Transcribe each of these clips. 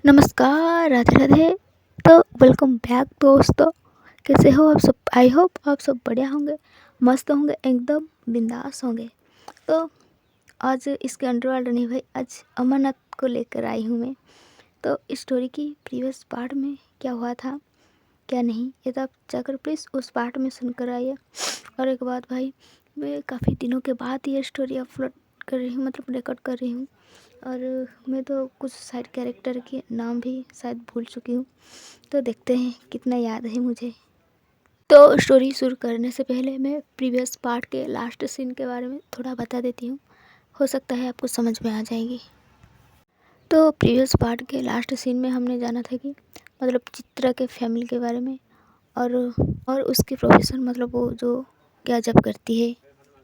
नमस्कार, राधे राधे। तो welcome back दोस्तों। कैसे हो आप सब? आई होप आप सब बढ़िया होंगे, मस्त होंगे, एकदम बिंदास होंगे। तो आज इसके अंडरवर्ल्ड नहीं भाई, आज अमरनाथ को लेकर आई हूँ मैं। तो इस स्टोरी की प्रीवियस पार्ट में क्या हुआ था क्या नहीं, ये तो आप जाकर प्लीज़ उस पार्ट में सुनकर आइए। और एक बात भाई, मैं काफ़ी दिनों के बाद ये स्टोरी अपलोड कर रही हूँ, मतलब रिकॉर्ड कर रही हूँ। और मैं तो कुछ साइड कैरेक्टर के नाम भी शायद भूल चुकी हूँ, तो देखते हैं कितना याद है मुझे। तो स्टोरी शुरू करने से पहले मैं प्रीवियस पार्ट के लास्ट सीन के बारे में थोड़ा बता देती हूँ, हो सकता है आपको समझ में आ जाएगी। तो प्रीवियस पार्ट के लास्ट सीन में हमने जाना था कि मतलब चित्रा के फैमिली के बारे में और उसकी प्रोफेशन, मतलब वो जो क्या जब करती है।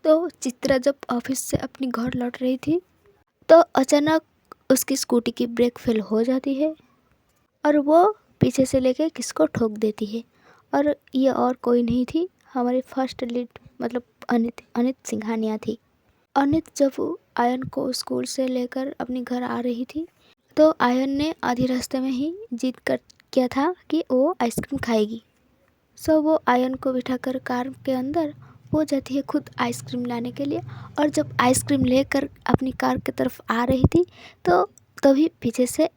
तो चित्रा जब ऑफिस से अपनी घर लौट रही थी तो अचानक उसकी स्कूटी की ब्रेक फेल हो जाती है और वो पीछे से लेके किसको ठोक देती है। और ये और कोई नहीं थी, हमारी फर्स्ट लीड मतलब अनित सिंघानिया थी। अनित जब आयन को स्कूल से लेकर अपने घर आ रही थी तो आयन ने आधी रास्ते में ही जिद कर किया था कि वो आइसक्रीम खाएगी। सो वो आयन को बिठाकर कार के अंदर वो जाती है खुद आइसक्रीम लाने के लिए। और जब आइसक्रीम लेकर अपनी कार की तरफ आ रही थी तो तभी पीछे से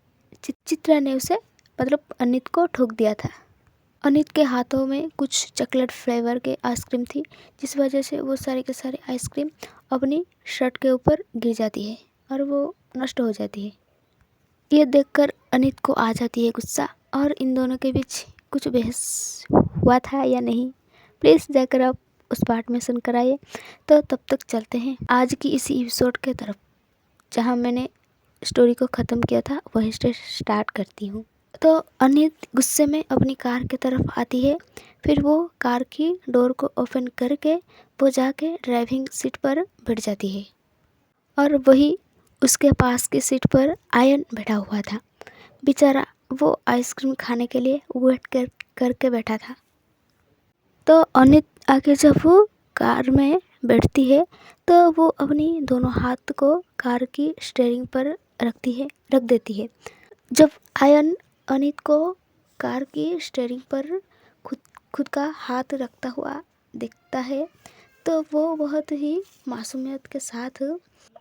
चित्रा ने उसे मतलब अनित को ठोक दिया था। अनित के हाथों में कुछ चॉकलेट फ्लेवर के आइसक्रीम थी, जिस वजह से वो सारे के सारे आइसक्रीम अपनी शर्ट के ऊपर गिर जाती है और वो नष्ट हो जाती है। ये देखकर अनित को आ जाती है गुस्सा, और इन दोनों के बीच कुछ बहस हुआ था या नहीं, प्लीज़ जाकर आप उस पार्ट में सुनकर आइए। तो तब तक चलते हैं आज की इसी एपिसोड के तरफ, जहाँ मैंने स्टोरी को ख़त्म किया था वहीं से स्टार्ट करती हूँ। तो अनित गुस्से में अपनी कार की तरफ आती है, फिर वो कार की डोर को ओपन करके वो जाके ड्राइविंग सीट पर बैठ जाती है। और वही उसके पास की सीट पर आयन बैठा हुआ था। बेचारा वो आइसक्रीम खाने के लिए वेट करके बैठा था। तो अनित आके जब वो कार में बैठती है तो वो अपनी दोनों हाथ को कार की स्टीयरिंग पर रख देती है। जब आयन अनित को कार की स्टीयरिंग पर खुद खुद का हाथ रखता हुआ दिखता है तो वो बहुत ही मासूमियत के साथ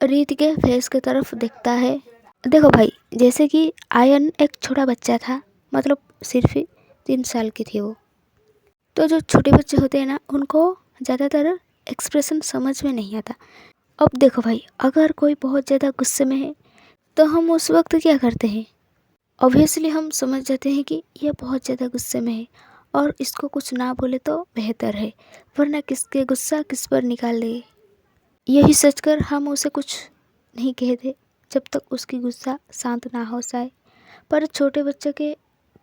रीत के फेस की तरफ देखता है। देखो भाई, जैसे कि आयन एक छोटा बच्चा था, मतलब सिर्फ 3 साल की थी वो। तो जो छोटे बच्चे होते हैं ना, उनको ज़्यादातर एक्सप्रेशन समझ में नहीं आता। अब देखो भाई, अगर कोई बहुत ज़्यादा गुस्से में है तो हम उस वक्त क्या करते हैं? ऑब्वियसली हम समझ जाते हैं कि ये बहुत ज़्यादा गुस्से में है और इसको कुछ ना बोले तो बेहतर है, वरना किसके गुस्सा किस पर निकाल दे। यही सोचकर हम उसे कुछ नहीं कहते जब तक उसकी गुस्सा शांत ना हो जाए। पर छोटे बच्चे के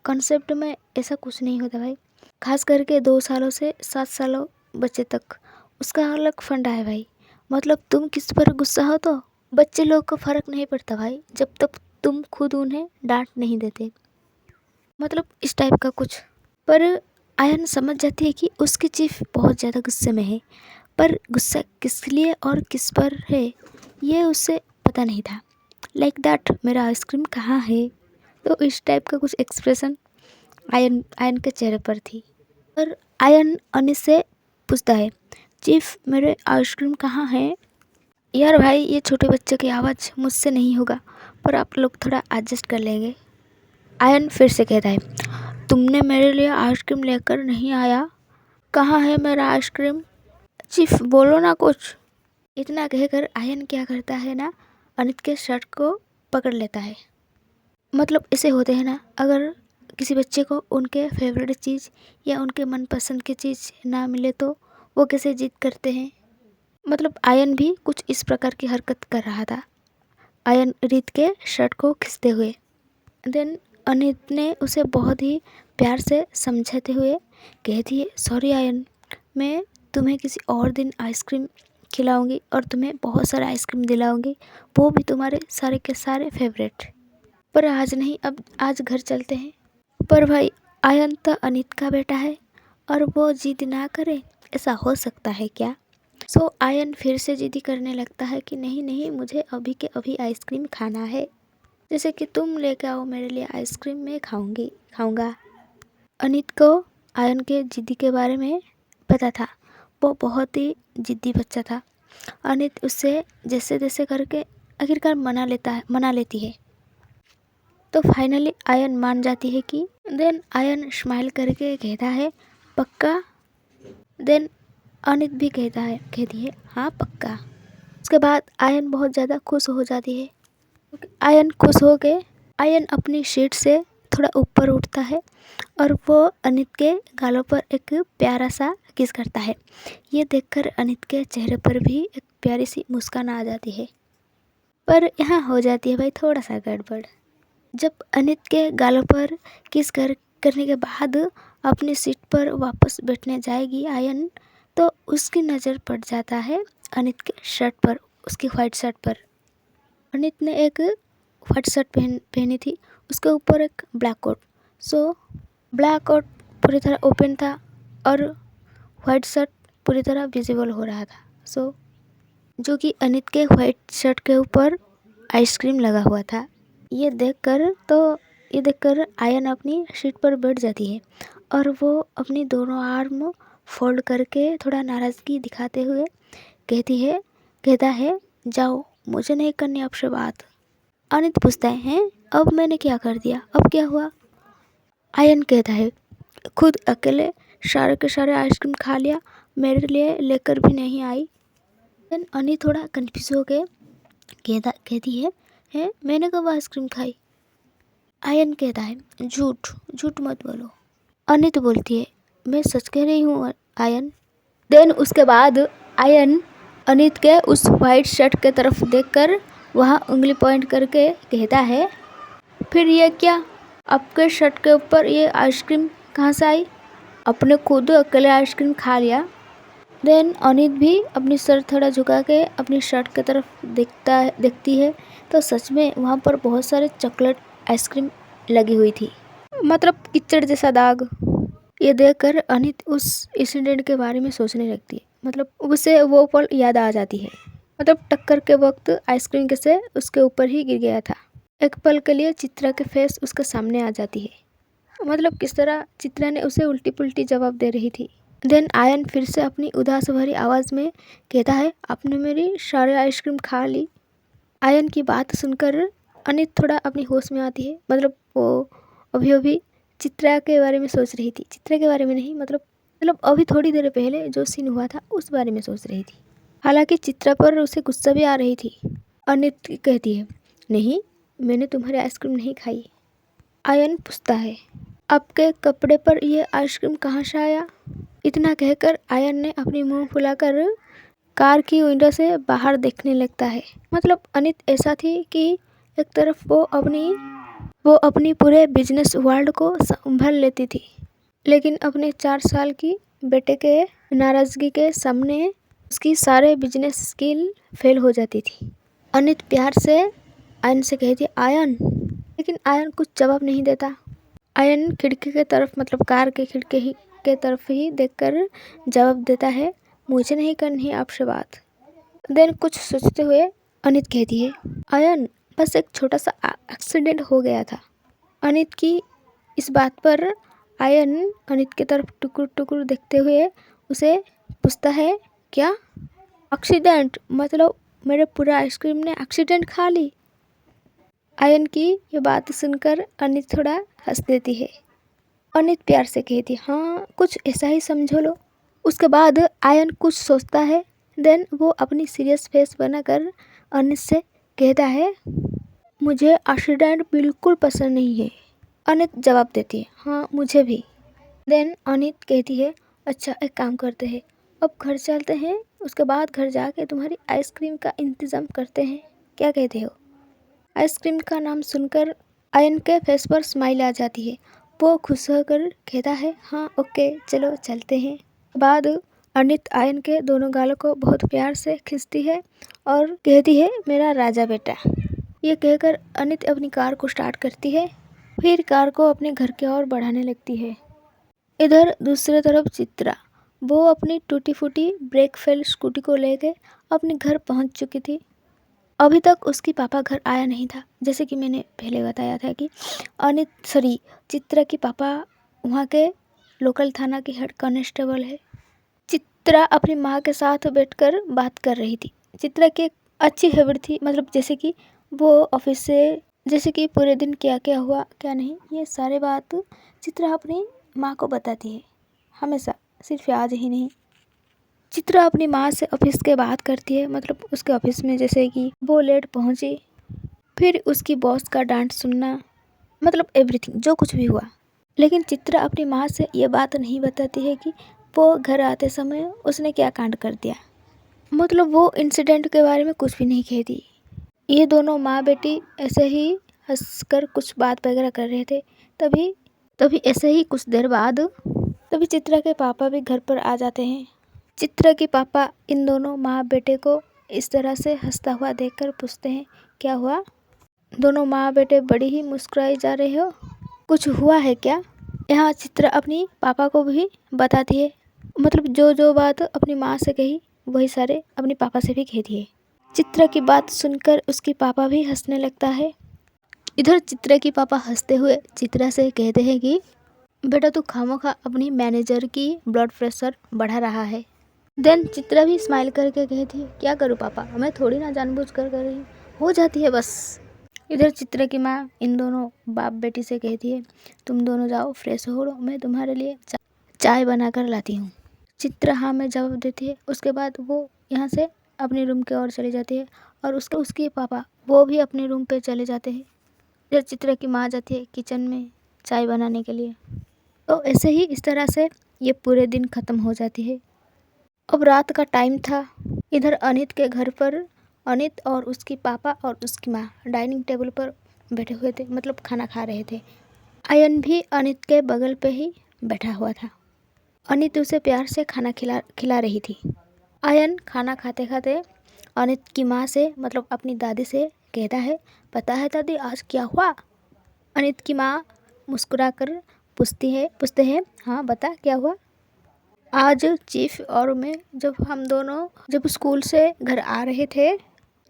कॉन्सेप्ट में ऐसा कुछ नहीं होता भाई, खास करके 2 सालों से 7 सालों बच्चे तक उसका अलग फंडा है भाई। मतलब तुम किस पर गुस्सा हो तो बच्चे लोग को फ़र्क नहीं पड़ता भाई, जब तक तुम खुद उन्हें डांट नहीं देते, मतलब इस टाइप का कुछ। पर आयन समझ जाती है कि उसकी चीफ बहुत ज़्यादा गुस्से में है, पर गुस्सा किस लिए और किस पर है ये उसे पता नहीं था। लाइक दैट, मेरा आइसक्रीम कहाँ है, तो इस टाइप का कुछ एक्सप्रेशन आयन के चेहरे पर थी। और आयन अनिस से पूछता है, चीफ मेरे आइसक्रीम कहाँ है? यार भाई, ये छोटे बच्चे की आवाज़ मुझसे नहीं होगा, पर आप लोग थोड़ा एडजस्ट कर लेंगे। आयन फिर से कहता है, तुमने मेरे लिए आइसक्रीम लेकर नहीं आया, कहाँ है मेरा आइसक्रीम? चीफ बोलो ना कुछ। इतना कहकर आयन क्या करता है ना, अनित के शर्ट को पकड़ लेता है। मतलब ऐसे होते हैं ना, अगर किसी बच्चे को उनके फेवरेट चीज़ या उनके मनपसंद की चीज़ ना मिले तो वो कैसे जिद करते हैं। मतलब आयन भी कुछ इस प्रकार की हरकत कर रहा था, आयन रीत के शर्ट को खींचते हुए। देन अनित ने उसे बहुत ही प्यार से समझाते हुए कह दिए, सॉरी आयन, मैं तुम्हें किसी और दिन आइसक्रीम खिलाऊंगी और तुम्हें बहुत सारा आइसक्रीम दिलाऊंगी, वो भी तुम्हारे सारे के सारे फेवरेट। पर आज नहीं, अब आज घर चलते हैं। पर भाई, आयन तो अनित का बेटा है और वो जिद ना करे, ऐसा हो सकता है क्या? सो आयन फिर से जिद करने लगता है कि नहीं नहीं, मुझे अभी के अभी आइसक्रीम खाना है। जैसे कि तुम लेके आओ मेरे लिए आइसक्रीम, मैं खाऊंगा। अनित को आयन के जिद्दी के बारे में पता था। वो बहुत ही जिद्दी बच्चा था। अनित उससे जैसे तैसे करके आखिरकार मना लेती है। तो फाइनली आयन मान जाती है कि देन आयन स्माइल करके कहता है पक्का। देन अनित भी कहती है हाँ पक्का। उसके बाद आयन बहुत ज़्यादा खुश हो जाती है। आयन खुश हो के आयन अपनी सीट से थोड़ा ऊपर उठता है और वो अनित के गालों पर एक प्यारा सा किस करता है। ये देखकर अनित के चेहरे पर भी एक प्यारी सी मुस्कान आ जाती है। पर यहाँ हो जाती है भाई थोड़ा सा गड़बड़। जब अनित के गालों पर करने के बाद अपनी सीट पर वापस बैठने जाएगी आयन, तो उसकी नज़र पड़ जाता है अनित के शर्ट पर, उसकी वाइट शर्ट पर। अनित ने एक वाइट शर्ट पहनी थी, उसके ऊपर एक black coat. So black coat पूरी तरह ओपन था और वाइट शर्ट पूरी तरह विजिबल हो रहा था। सो जो कि अनित के वाइट शर्ट के ऊपर आइसक्रीम लगा हुआ था। ये देखकर आयन अपनी सीट पर बैठ जाती है और वो अपनी दोनों आर्म फोल्ड करके थोड़ा नाराज़गी दिखाते हुए कहता है जाओ, मुझे नहीं करनी आपसे बात। अनित पूछता है अब मैंने क्या कर दिया, अब क्या हुआ? आयन कहता है खुद अकेले सारे के सारे आइसक्रीम खा लिया, मेरे लिए लेकर भी नहीं आई। देन अनित थोड़ा कन्फ्यूज हो के कहती है मैंने कब आइसक्रीम खाई? आयन कहता है झूठ मत बोलो। अनित बोलती है मैं सच कह रही हूँ आयन। देन उसके बाद आयन अनित के उस वाइट शर्ट के तरफ देखकर वहाँ उंगली पॉइंट करके कहता है फिर ये क्या, आपके शर्ट के ऊपर ये आइसक्रीम कहाँ से आई? अपने खुद अकेले आइसक्रीम खा लिया। देन अनित भी अपनी सर थोड़ा झुका के अपनी शर्ट की तरफ देखती है, तो सच में वहाँ पर बहुत सारे चॉकलेट आइसक्रीम लगी हुई थी, मतलब कीचड़ जैसा दाग। ये देखकर अनित उस इंसिडेंट के बारे में सोचने लगती है, मतलब उसे वो पल याद आ जाती है। मतलब टक्कर के वक्त आइसक्रीम कैसे उसके ऊपर ही गिर गया था। एक पल के लिए चित्रा के फेस उसके सामने आ जाती है, मतलब किस तरह चित्रा ने उसे उल्टी पुल्टी जवाब दे रही थी। देन आयन फिर से अपनी उदास भरी आवाज़ में कहता है आपने मेरी सारे आइसक्रीम खा ली। आयन की बात सुनकर अनित थोड़ा अपनी होश में आती है, मतलब वो अभी चित्रा के बारे में सोच रही थी, चित्रा के बारे में नहीं, मतलब अभी थोड़ी देर पहले जो सीन हुआ था उस बारे में सोच रही थी। हालांकि चित्रा पर उसे गुस्सा भी आ रही थी। अनित कहती है नहीं, मैंने तुम्हारी आइसक्रीम नहीं खाई। आयन पूछता है आपके कपड़े पर यह आइसक्रीम कहाँ से आया? इतना कहकर आयन ने अपनी मुंह फुलाकर कार की विंडो से बाहर देखने लगता है। मतलब अनित ऐसा थी कि एक तरफ वो अपनी पूरे बिजनेस वर्ल्ड को संभाल लेती थी, लेकिन अपने 4 साल की बेटे के नाराज़गी के सामने उसकी सारे बिजनेस स्किल फेल हो जाती थी। अनित प्यार से आयन से कहती आयन, लेकिन आयन कुछ जवाब नहीं देता। आयन खिड़की के तरफ, मतलब कार के खिड़की के तरफ ही देखकर जवाब देता है मुझे नहीं करनी है आपसे बात। देन कुछ सोचते हुए अनित कहती है आयन बस एक छोटा सा एक्सीडेंट हो गया था। अनित की इस बात पर आयन अनित की तरफ टुकुर टुकुर देखते हुए उसे पूछता है क्या एक्सीडेंट, मतलब मेरे पूरा आइसक्रीम ने एक्सीडेंट खा ली? आयन की ये बात सुनकर अनित थोड़ा हंस देती है। अनित प्यार से कहती हाँ कुछ ऐसा ही समझो लो। उसके बाद आयन कुछ सोचता है, देन वो अपनी सीरियस फेस बनाकर अनित से कहता है मुझे एक्सीडेंट बिल्कुल पसंद नहीं है। अनित जवाब देती है हाँ मुझे भी। देन अनित कहती है अच्छा एक काम करते हैं, अब घर चलते हैं, उसके बाद घर जाके तुम्हारी आइसक्रीम का इंतज़ाम करते हैं, क्या कहते हो? आइसक्रीम का नाम सुनकर आयन के फेस पर स्माइल आ जाती है। वो खुश होकर कहता है हाँ ओके चलो चलते हैं। बाद अनित आयन के दोनों गालों को बहुत प्यार से खींचती है और कहती है मेरा राजा बेटा। ये कहकर अनित अपनी कार को स्टार्ट करती है, फिर कार को अपने घर की ओर बढ़ाने लगती है। इधर दूसरी तरफ चित्रा, वो अपनी टूटी फूटी ब्रेक फेल स्कूटी को लेकर अपने घर पहुंच चुकी थी। अभी तक उसकी पापा घर आया नहीं था। जैसे कि मैंने पहले बताया था कि चित्रा की पापा वहाँ के लोकल थाना की हेड कांस्टेबल है। चित्रा अपनी माँ के साथ बैठकर बात कर रही थी। चित्रा की एक अच्छी हैबिट थी, मतलब जैसे कि वो ऑफिस से जैसे कि पूरे दिन क्या क्या हुआ क्या नहीं, ये सारे बात चित्रा अपनी माँ को बताती है हमेशा, सिर्फ आज ही नहीं। चित्रा अपनी माँ से ऑफिस के बात करती है, मतलब उसके ऑफिस में जैसे कि वो लेट पहुँची, फिर उसकी बॉस का डांट सुनना, मतलब एवरीथिंग जो कुछ भी हुआ। लेकिन चित्रा अपनी माँ से ये बात नहीं बताती है कि वो घर आते समय उसने क्या कांड कर दिया, मतलब वो इंसिडेंट के बारे में कुछ भी नहीं कहती। ये दोनों माँ बेटी ऐसे ही हंसकर कुछ बात वगैरह कर रहे थे। तभी ऐसे ही कुछ देर बाद तभी चित्रा के पापा भी घर पर आ जाते हैं। चित्रा के पापा इन दोनों माँ बेटे को इस तरह से हंसता हुआ देखकर पूछते हैं, क्या हुआ? दोनों माँ बेटे बड़ी ही मुस्कुराई जा रहे हो, कुछ हुआ है क्या? यहाँ चित्रा अपनी पापा को भी बताती है, मतलब जो जो बात अपनी माँ से कही वही सारे अपने पापा से भी कहती है। चित्रा की बात सुनकर उसकी पापा भी हंसने लगता है। इधर चित्रा की पापा हंसते हुए चित्रा से कहते हैं कि बेटा तू खामोखा अपनी मैनेजर की ब्लड प्रेशर बढ़ा रहा है। देन चित्रा भी स्माइल करके कहती है, क्या करूँ पापा, मैं थोड़ी ना जानबूझकर कर रही हूँ, हो जाती है बस। इधर चित्रा की माँ इन दोनों बाप बेटी से कहती है, तुम दोनों जाओ फ्रेश हो लो, मैं तुम्हारे लिए चाय बना कर लाती हूँ। चित्रा हाँ में जवाब देती है। उसके बाद वो यहाँ से अपने रूम की ओर चली जाती है और उसके पापा वो भी अपने रूम पे चले जाते हैं। इधर चित्रा की माँ जाती है किचन में चाय बनाने के लिए। तो ऐसे ही इस तरह से ये पूरे दिन ख़त्म हो जाती है। अब रात का टाइम था। इधर अनित के घर पर अनित और उसकी पापा और उसकी माँ डाइनिंग टेबल पर बैठे हुए थे, मतलब खाना खा रहे थे। आयन भी अनित के बगल पे ही बैठा हुआ था। अनित उसे प्यार से खाना खिला रही थी। आयन खाना खाते खाते अनित की माँ से, मतलब अपनी दादी से कहता है, पता है दादी आज क्या हुआ? अनित की माँ मुस्कुराकर पूछते हैं, हाँ बता क्या हुआ? आज चीफ और मैं जब स्कूल से घर आ रहे थे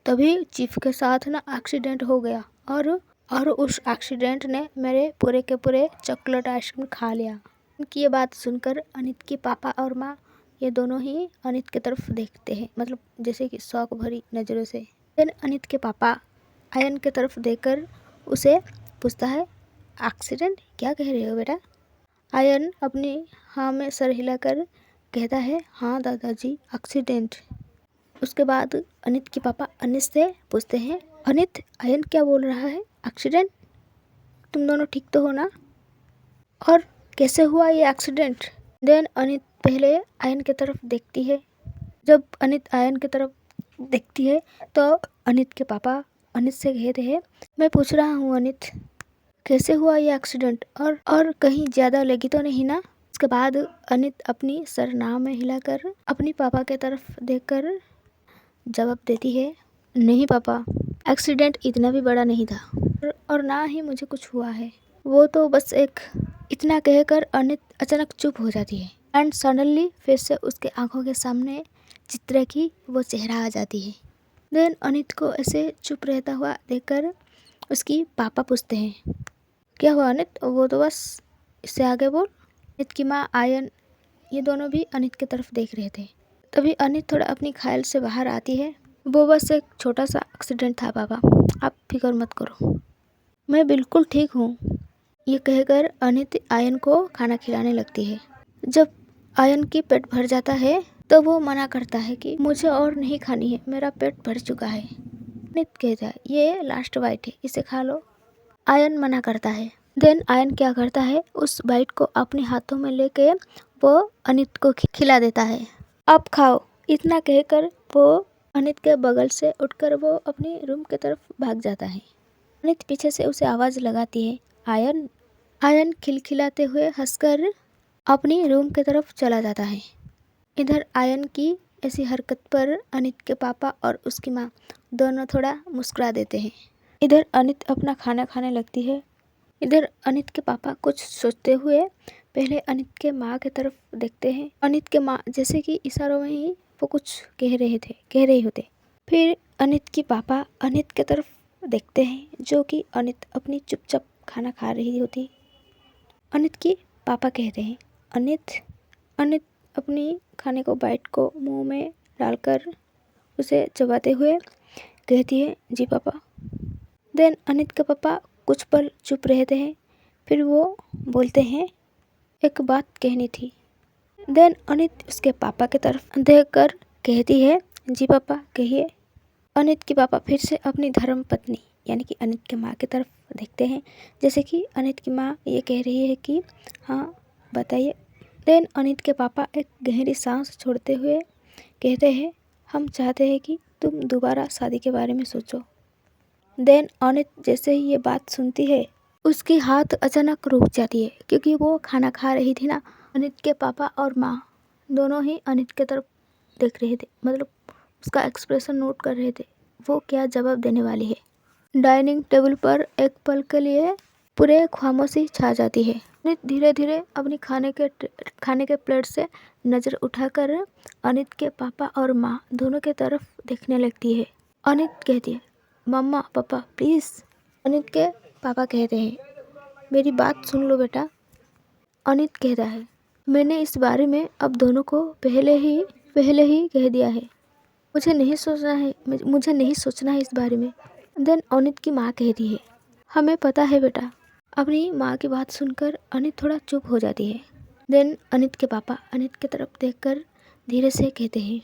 तभी चीफ के साथ ना एक्सीडेंट हो गया और उस एक्सीडेंट ने मेरे पूरे के पूरे चॉकलेट आइसक्रीम खा लिया। उनकी ये बात सुनकर अनित के पापा और माँ ये दोनों ही अनित की तरफ देखते हैं, मतलब जैसे कि शौक भरी नज़रों से। फिर अनित के पापा आयन की तरफ देखकर उसे पूछता है, एक्सीडेंट क्या कह रहे हो बेटा? आयन अपनी हाँ में सर हिलाकर कहता है, हाँ दादाजी एक्सीडेंट। उसके बाद अनित के पापा अनित से पूछते हैं, अनित आयन क्या बोल रहा है, एक्सीडेंट? तुम दोनों ठीक तो हो ना? और कैसे हुआ ये एक्सीडेंट? देन अनित पहले आयन की तरफ देखती है। जब अनित आयन की तरफ देखती है तो अनित के पापा अनित से कहते हैं, मैं पूछ रहा हूँ अनित कैसे हुआ ये एक्सीडेंट, और कहीं ज़्यादा लगी तो नहीं ना? उसके बाद अनित अपनी सर नाव में हिलाकर अपनी पापा की तरफ देखकर जवाब देती है, नहीं पापा, एक्सीडेंट इतना भी बड़ा नहीं था और ना ही मुझे कुछ हुआ है, वो तो बस एक। इतना कहकर अनित अचानक चुप हो जाती है एंड सडनली फिर से उसके आंखों के सामने चित्रा की वो चेहरा आ जाती है। देन अनित को ऐसे चुप रहता हुआ देखकर उसकी पापा पूछते हैं, क्या हुआ अनित? वो तो बस, इससे आगे बोल। अनित की माँ आयन ये दोनों भी अनित की तरफ देख रहे थे। तभी अनित थोड़ा अपनी ख्याल से बाहर आती है, वो बस एक छोटा सा एक्सीडेंट था पापा, आप फिक्र मत करो, मैं बिल्कुल ठीक हूँ। ये कहकर अनित आयन को खाना खिलाने लगती है। जब आयन की पेट भर जाता है तो वो मना करता है कि मुझे और नहीं खानी है, मेरा पेट भर चुका है। अनित कहता है, ये लास्ट बाइट है, इसे खा लो। आयन मना करता है। देन आयन क्या करता है, उस बाइट को अपने हाथों में लेके वो अनित को खिला देता है। अब खाओ, इतना कहकर वो अनित के बगल से उठकर वो अपनी रूम की तरफ भाग जाता है। अनित पीछे से उसे आवाज़ लगाती है, आयन। आयन खिलखिलाते हुए हंसकर अपनी रूम की तरफ चला जाता है। इधर आयन की ऐसी हरकत पर अनित के पापा और उसकी माँ दोनों थोड़ा मुस्कुरा देते हैं। इधर अनित अपना खाना खाने लगती है। इधर अनित के पापा कुछ सोचते हुए पहले अनित के माँ की तरफ देखते हैं। अनित के माँ जैसे कि इशारों में ही वो कुछ कह रही होते। फिर अनित की पापा अनित की तरफ देखते हैं, जो कि अनित अपनी चुपचाप खाना खा रही होती। अनित की पापा कहते हैं, अनित अनित अपनी खाने को बाइट को मुंह में डालकर उसे चबाते हुए कहती है, जी पापा। देन अनित के पापा कुछ पल चुप रहते हैं, फिर वो बोलते हैं, एक बात कहनी थी। देन अनित उसके पापा की तरफ देखकर कहती है, जी पापा कहिए। अनित के पापा फिर से अपनी धर्म पत्नी यानी कि अनित के माँ की तरफ देखते हैं, जैसे कि अनित की माँ ये कह रही है कि हाँ बताइए। देन अनित के पापा एक गहरी सांस छोड़ते हुए कहते हैं, हम चाहते हैं कि तुम दोबारा शादी के बारे में सोचो। देन अनित जैसे ही ये बात सुनती है, उसकी हाथ अचानक रुक जाती है, क्योंकि वो खाना खा रही थी ना। अनित के पापा और माँ दोनों ही अनित की तरफ देख रहे थे, मतलब उसका एक्सप्रेशन नोट कर रहे थे, वो क्या जवाब देने वाली है। डाइनिंग टेबल पर एक पल के लिए पूरे खामोशी छा जाती है। अनित धीरे धीरे अपनी खाने के प्लेट से नज़र उठाकर अनित के पापा और माँ दोनों के तरफ देखने लगती है। अनित कहती है, मम्मा पापा प्लीज़। अनित के पापा कहते हैं, मेरी बात सुन लो बेटा। अनित कहता है, मैंने इस बारे में अब दोनों को पहले ही कह दिया है, मुझे नहीं सोचना है इस बारे में। देन अनित की माँ कहती है, हमें पता है बेटा। अपनी माँ की बात सुनकर अनित थोड़ा चुप हो जाती है। देन अनित के पापा अनित की तरफ देखकर धीरे से कहते हैं,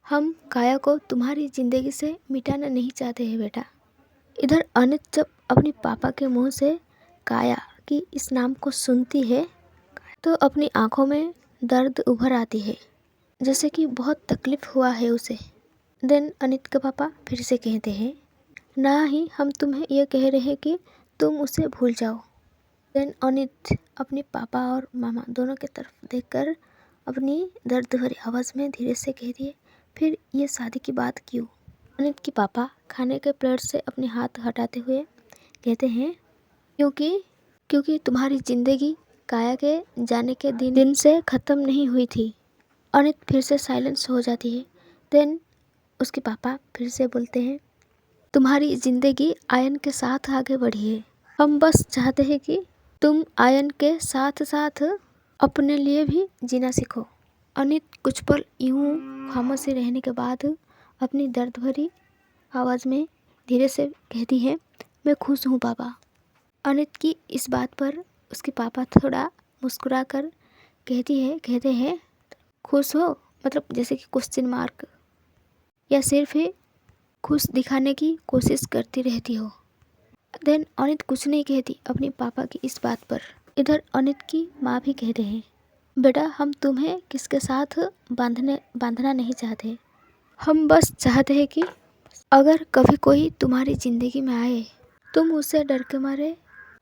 हम काया को तुम्हारी ज़िंदगी से मिटाना नहीं चाहते हैं बेटा। इधर अनित जब अपने पापा के मुंह से काया की इस नाम को सुनती है, तो अपनी आंखों में दर्द उभर आती है, जैसे कि बहुत तकलीफ हुआ है उसे। देन अनित के पापा फिर से कहते हैं, ना ही हम तुम्हें यह कह रहे हैं कि तुम उसे भूल जाओ। देन अनित अपने पापा और मामा दोनों की तरफ देखकर अपनी दर्द भरी आवाज़ में धीरे से कहती है, फिर ये शादी की बात क्यों। अनित के पापा खाने के प्लेट से अपने हाथ हटाते हुए कहते हैं, क्योंकि तुम्हारी ज़िंदगी काया के जाने के दिन से ख़त्म नहीं हुई थी। अनित फिर से साइलेंस हो जाती है। देन उसके पापा फिर से बोलते हैं, तुम्हारी ज़िंदगी आयन के साथ आगे बढ़ी है, हम बस चाहते हैं कि तुम आयन के साथ साथ अपने लिए भी जीना सीखो। अनित कुछ पल यूं खामोशी रहने के बाद अपनी दर्द भरी आवाज़ में धीरे से कहती है, मैं खुश हूँ पापा। अनित की इस बात पर उसके पापा थोड़ा मुस्कुरा कर कहते हैं, खुश हो मतलब जैसे कि क्वेश्चन मार्क, या सिर्फ ही खुश दिखाने की कोशिश करती रहती हो। देन अनित कुछ नहीं कहती अपने पापा की इस बात पर। इधर अनित की माँ भी कहते हैं, बेटा हम तुम्हें किसके साथ बांधना नहीं चाहते, हम बस चाहते हैं कि अगर कभी कोई तुम्हारी ज़िंदगी में आए, तुम उसे डर के मारे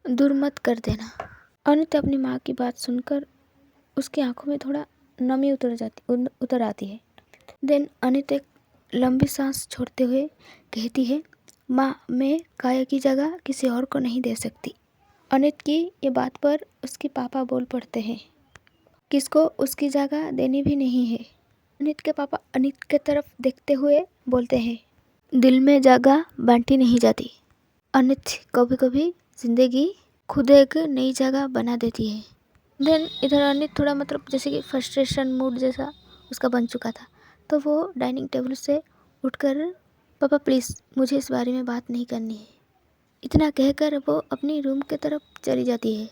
दूर मत कर देना। अनित अपनी माँ की बात सुनकर उसकी आंखों में थोड़ा नमी उतर आती है। देन अनित एक लंबी सांस छोड़ते हुए कहती है, माँ मैं काया की जगह किसी और को नहीं दे सकती। अनित की ये बात पर उसके पापा बोल पड़ते हैं, किसको उसकी जगह देनी भी नहीं है। अनित के पापा अनित के तरफ देखते हुए बोलते हैं, दिल में जगह बांटी नहीं जाती, अनित कभी कभी ज़िंदगी खुद एक नई जगह बना देती है। देन इधर अनित थोड़ा मतलब जैसे कि फ्रस्ट्रेशन मूड जैसा उसका बन चुका था, तो वो डाइनिंग टेबल से उठकर, पापा प्लीज़ मुझे इस बारे में बात नहीं करनी है, इतना कहकर वो अपनी रूम की तरफ चली जाती है।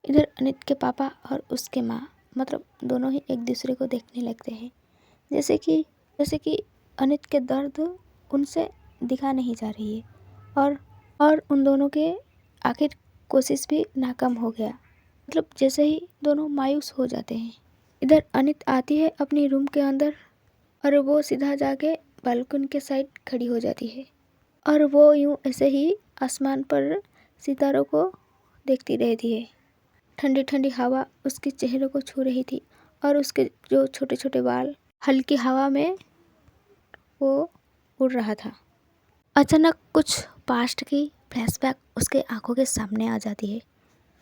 इधर अनित के पापा और उसके माँ मतलब दोनों ही एक दूसरे को देखने लगते हैं, जैसे कि अनित के दर्द उनसे दिखा नहीं जा रही है, और उन दोनों के आखिर कोशिश भी नाकाम हो गया, मतलब जैसे ही दोनों मायूस हो जाते हैं। इधर अनित आती है अपनी रूम के अंदर, और वो सीधा जाके बालकनी के साइड खड़ी हो जाती है, और वो यूं ऐसे ही आसमान पर सितारों को देखती रहती है। ठंडी ठंडी हवा उसके चेहरे को छू रही थी, और उसके जो छोटे छोटे बाल हल्की हवा में वो उड़ रहा था। अचानक कुछ पास्ट की फ्लैशबैक उसके आंखों के सामने आ जाती है,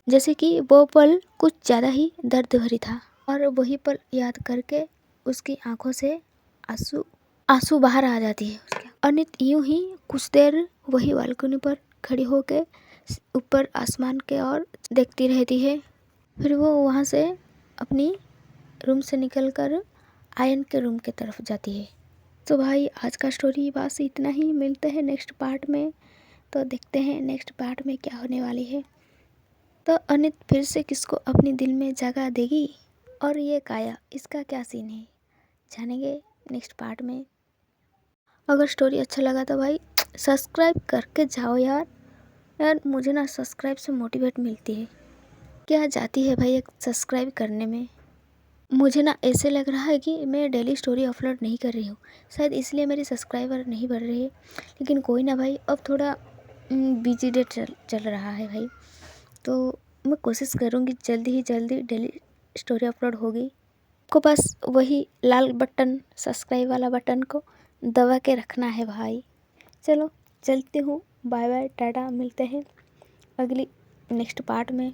जैसे कि वो पल कुछ ज़्यादा ही दर्द भरी था, और वही पल याद करके उसकी आंखों से आंसू बाहर आ जाती है। अनित यूं ही कुछ देर वही बालकनी पर खड़ी होकर ऊपर आसमान के ओर देखती रहती है। फिर वो वहाँ से अपनी रूम से निकलकर आयन के रूम की तरफ जाती है। तो भाई आज का स्टोरी बस इतना ही, मिलते हैं नेक्स्ट पार्ट में। तो देखते हैं नेक्स्ट पार्ट में क्या होने वाली है। तो अनित फिर से किसको अपनी दिल में जगह देगी और ये काया, इसका क्या सीन है, जानेंगे नेक्स्ट पार्ट में। अगर स्टोरी अच्छा लगा तो भाई सब्सक्राइब करके जाओ यार। मुझे ना सब्सक्राइब से मोटिवेट मिलती है, क्या जाती है भाई एक सब्सक्राइब करने में। मुझे ना ऐसे लग रहा है कि मैं डेली स्टोरी अपलोड नहीं कर रही हूँ, शायद इसलिए मेरी सब्सक्राइबर नहीं बढ़ रही है। लेकिन कोई ना भाई, अब थोड़ा बिजी डे चल रहा है भाई, तो मैं कोशिश करूँगी जल्दी ही जल्दी डेली स्टोरी अपलोड होगी। को बस वही लाल बटन, सब्सक्राइब वाला बटन को दबा के रखना है भाई। चलो चलती हूँ, बाय बाय, टाटा, मिलते हैं अगली नेक्स्ट पार्ट में।